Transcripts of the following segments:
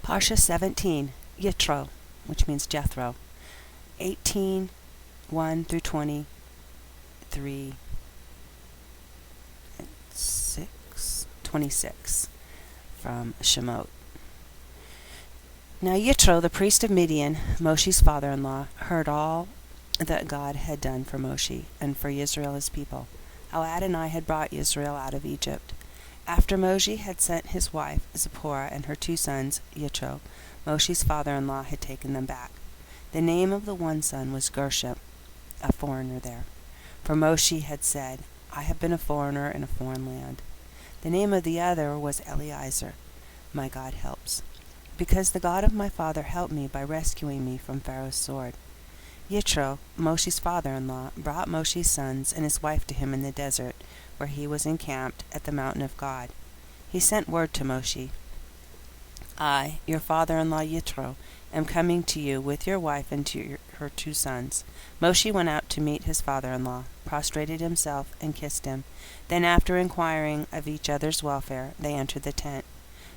Parsha 17, Yitro, which means Jethro. 18, 1 through 23, 26 from Shemot. Now Yitro, the priest of Midian, Moshe's father-in-law, heard all that God had done for Moshe and for Israel his people, how Adonai had brought Israel out of Egypt. After Moshe had sent his wife Zipporah and her 2 sons, Yitro, Moshe's father-in-law had taken them back. The name of the one son was Gershom, a foreigner there. For Moshe had said, I have been a foreigner in a foreign land. The name of the other was Eliezer, my God helps, because the God of my father helped me by rescuing me from Pharaoh's sword. Yitro, Moshe's father-in-law, brought Moshe's sons and his wife to him in the desert, where he was encamped at the mountain of God. He sent word to Moshe, I, your father-in-law Yitro, am coming to you with your wife and her 2 sons. Moshe went out to meet his father-in-law, prostrated himself, and kissed him. Then, after inquiring of each other's welfare, they entered the tent.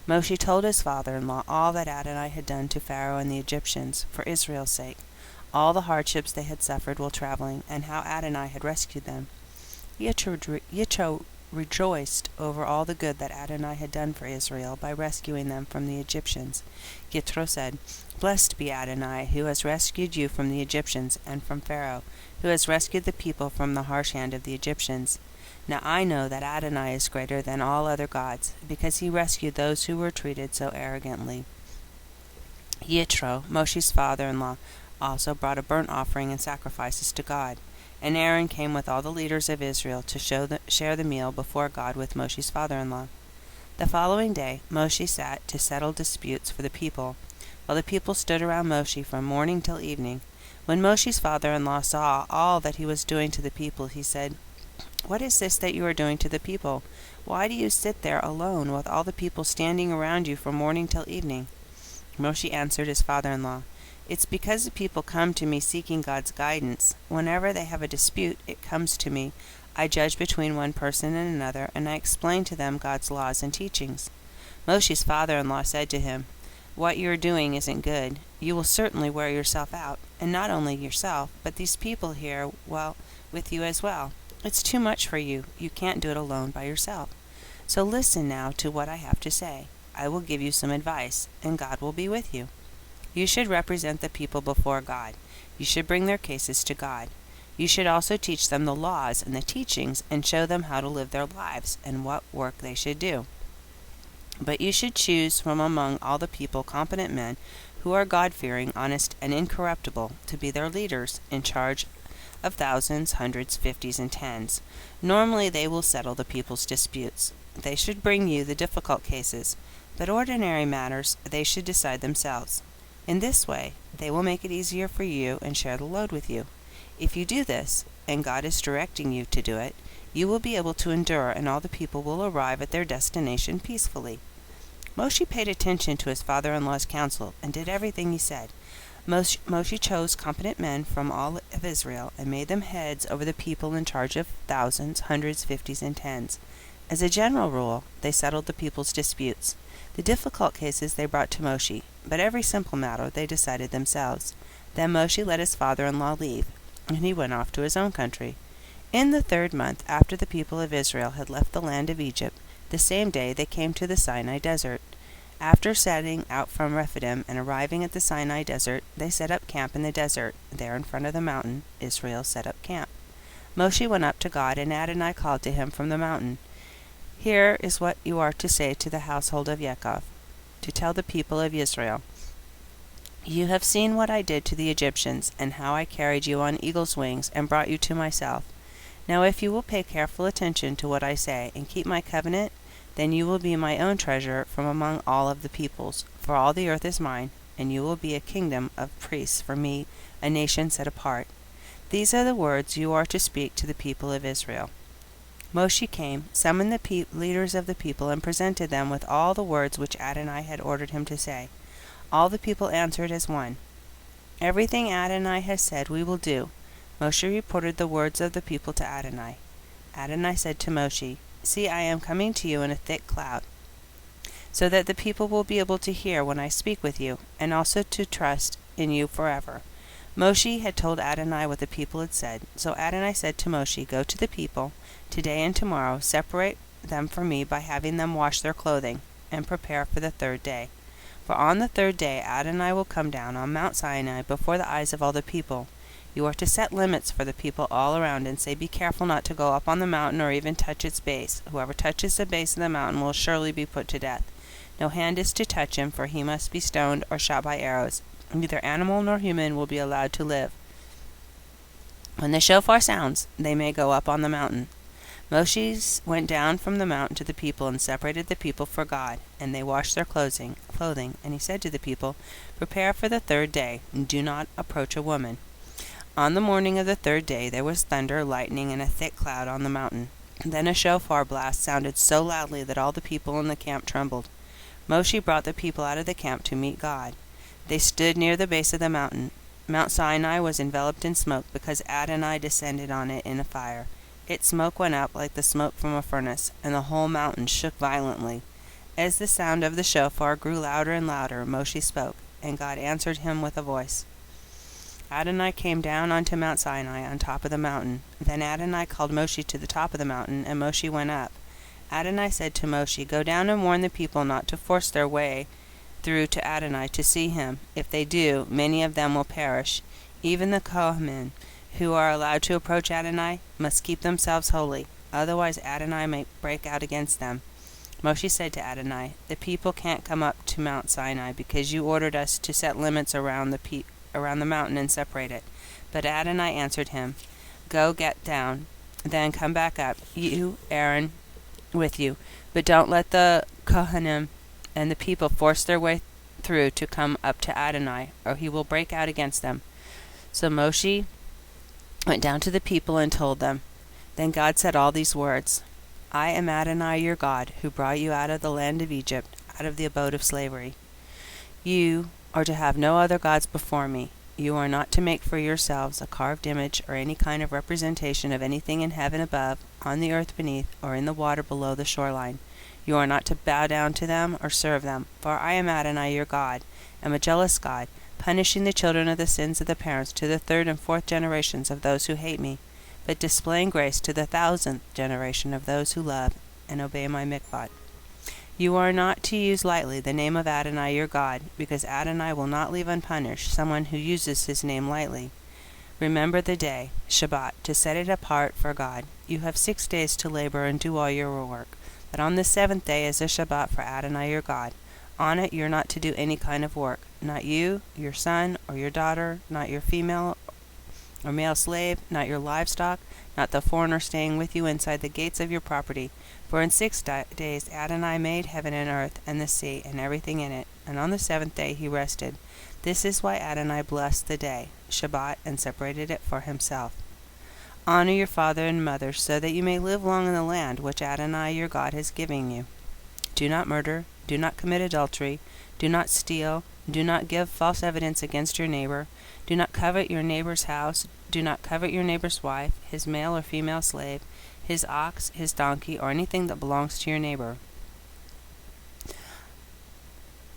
Moshe told his father-in-law all that Adonai had done to Pharaoh and the Egyptians for Israel's sake, all the hardships they had suffered while traveling, and how Adonai had rescued them. Yitro rejoiced over all the good that Adonai had done for Israel by rescuing them from the Egyptians. Yitro said, Blessed be Adonai, who has rescued you from the Egyptians and from Pharaoh, who has rescued the people from the harsh hand of the Egyptians. Now I know that Adonai is greater than all other gods, because he rescued those who were treated so arrogantly. Yitro, Moshe's father-in-law, also brought a burnt offering and sacrifices to God. And Aaron came with all the leaders of Israel to share the meal before God with Moshe's father-in-law. The following day Moshe sat to settle disputes for the people, while the people stood around Moshe from morning till evening. When Moshe's father-in-law saw all that he was doing to the people, he said, What is this that you are doing to the people? Why do you sit there alone with all the people standing around you from morning till evening? Moshe answered his father-in-law, It's because the people come to me seeking God's guidance. Whenever they have a dispute, it comes to me. I judge between one person and another, and I explain to them God's laws and teachings. Moshe's father-in-law said to him, What you are doing isn't good. You will certainly wear yourself out, and not only yourself, but these people here, with you as well. It's too much for you. You can't do it alone by yourself. So listen now to what I have to say. I will give you some advice, and God will be with you. You should represent the people before God. You should bring their cases to God. You should also teach them the laws and the teachings and show them how to live their lives and what work they should do. But you should choose from among all the people competent men who are God-fearing, honest, and incorruptible to be their leaders in charge of thousands, hundreds, fifties, and tens. Normally they will settle the people's disputes. They should bring you the difficult cases, but ordinary matters they should decide themselves. In this way, they will make it easier for you and share the load with you. If you do this, and God is directing you to do it, you will be able to endure, and all the people will arrive at their destination peacefully. Moshe paid attention to his father-in-law's counsel and did everything he said. Moshe chose competent men from all of Israel and made them heads over the people in charge of thousands, hundreds, fifties, and tens. As a general rule, they settled the people's disputes. The difficult cases they brought to Moshe, but every simple matter they decided themselves. Then Moshe let his father-in-law leave, and he went off to his own country. In the 3rd month after the people of Israel had left the land of Egypt, the same day they came to the Sinai desert. After setting out from Rephidim and arriving at the Sinai desert, they set up camp in the desert. There in front of the mountain, Israel set up camp. Moshe went up to God, and Adonai called to him from the mountain. Here is what you are to say to the household of Yaakov, to tell the people of Israel. You have seen what I did to the Egyptians, and how I carried you on eagle's wings and brought you to myself. Now if you will pay careful attention to what I say and keep my covenant, then you will be my own treasure from among all of the peoples, for all the earth is mine, and you will be a kingdom of priests for me, a nation set apart. These are the words you are to speak to the people of Israel. Moshe came, summoned the leaders of the people, and presented them with all the words which Adonai had ordered him to say. All the people answered as one. Everything Adonai has said we will do. Moshe reported the words of the people to Adonai. Adonai said to Moshe, See, I am coming to you in a thick cloud. so that the people will be able to hear when I speak with you, and also to trust in you forever." Moshe had told Adonai what the people had said. So Adonai said to Moshe, "Go to the people, today and tomorrow, separate them from me by having them wash their clothing, and prepare for the third day. For on the third day Adonai will come down on Mount Sinai before the eyes of all the people. You are to set limits for the people all around, and say, 'Be careful not to go up on the mountain or even touch its base. Whoever touches the base of the mountain will surely be put to death. No hand is to touch him, for he must be stoned or shot by arrows. Neither animal nor human will be allowed to live. When the shofar sounds, they may go up on the mountain." Moses went down from the mountain to the people and separated the people for God, and they washed their clothing. And he said to the people, "Prepare for the third day, and do not approach a woman." On the morning of the third day there was thunder, lightning, and a thick cloud on the mountain. Then a shofar blast sounded so loudly that all the people in the camp trembled. Moshe brought the people out of the camp to meet God. They stood near the base of the mountain. Mount Sinai was enveloped in smoke because Adonai descended on it in a fire. Its smoke went up like the smoke from a furnace, and the whole mountain shook violently. As the sound of the shofar grew louder and louder, Moshe spoke, and God answered him with a voice. Adonai came down onto Mount Sinai on top of the mountain. Then Adonai called Moshe to the top of the mountain, and Moshe went up. Adonai said to Moshe, "Go down and warn the people not to force their way through to Adonai to see him. If they do, many of them will perish. Even the Kohanim, who are allowed to approach Adonai, must keep themselves holy. Otherwise Adonai may break out against them." Moshe said to Adonai, "The people can't come up to Mount Sinai because you ordered us to set limits around the mountain and separate it." But Adonai answered him, "Go get down, then come back up, you, Aaron, with you. But don't let the Kohanim and the people force their way through to come up to Adonai, or he will break out against them." So Moshe went down to the people and told them. Then God said all these words, "I am Adonai your God, who brought you out of the land of Egypt, out of the abode of slavery. You are to have no other gods before me. You are not to make for yourselves a carved image or any kind of representation of anything in heaven above, on the earth beneath, or in the water below the shoreline. You are not to bow down to them or serve them, for I am Adonai your God, am a jealous God, punishing the children of the sins of the parents to the third and fourth generations of those who hate me, but displaying grace to the 1,000th generation of those who love and obey my mikvot. You are not to use lightly the name of Adonai your God, because Adonai will not leave unpunished someone who uses his name lightly. Remember the day, Shabbat, to set it apart for God. You have 6 days to labor and do all your work. But on the 7th day is a Shabbat for Adonai your God. On it you are not to do any kind of work, not you, your son, or your daughter, not your female or male slave, not your livestock, not the foreigner staying with you inside the gates of your property. For in 6 days Adonai made heaven and earth and the sea and everything in it, and on the 7th day he rested. This is why Adonai blessed the day, Shabbat, and separated it for himself. Honor your father and mother, so that you may live long in the land which Adonai your God has given you. Do not murder, do not commit adultery, do not steal, do not give false evidence against your neighbor, do not covet your neighbor's house, do not covet your neighbor's wife, his male or female slave, his ox, his donkey, or anything that belongs to your neighbor.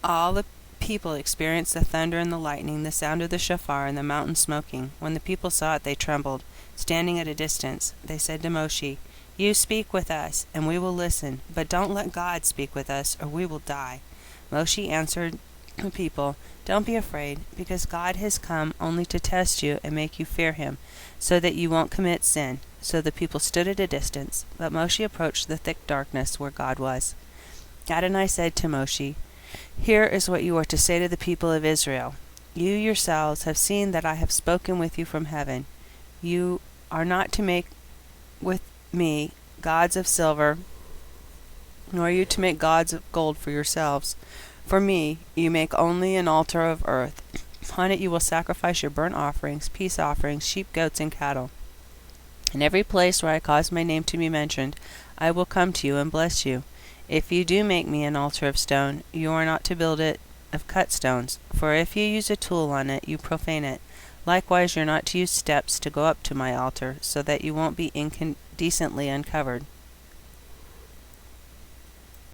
All the people experienced the thunder and the lightning, the sound of the shofar, and the mountain smoking. When the people saw it, they trembled. Standing at a distance, they said to Moshe, "You speak with us, and we will listen, but don't let God speak with us, or we will die." Moshe answered the people, "Don't be afraid, because God has come only to test you and make you fear him, so that you won't commit sin." So the people stood at a distance, but Moshe approached the thick darkness where God was. Adonai said to Moshe, "Here is what you are to say to the people of Israel. You yourselves have seen that I have spoken with you from heaven. You are not to make with me gods of silver, nor are you to make gods of gold for yourselves. For me you make only an altar of earth. On it you will sacrifice your burnt offerings, peace offerings, sheep, goats, and cattle. In every place where I cause my name to be mentioned, I will come to you and bless you. If you do make me an altar of stone, you are not to build it of cut stones, for if you use a tool on it, you profane it. Likewise, you are not to use steps to go up to my altar, so that you won't be indecently uncovered.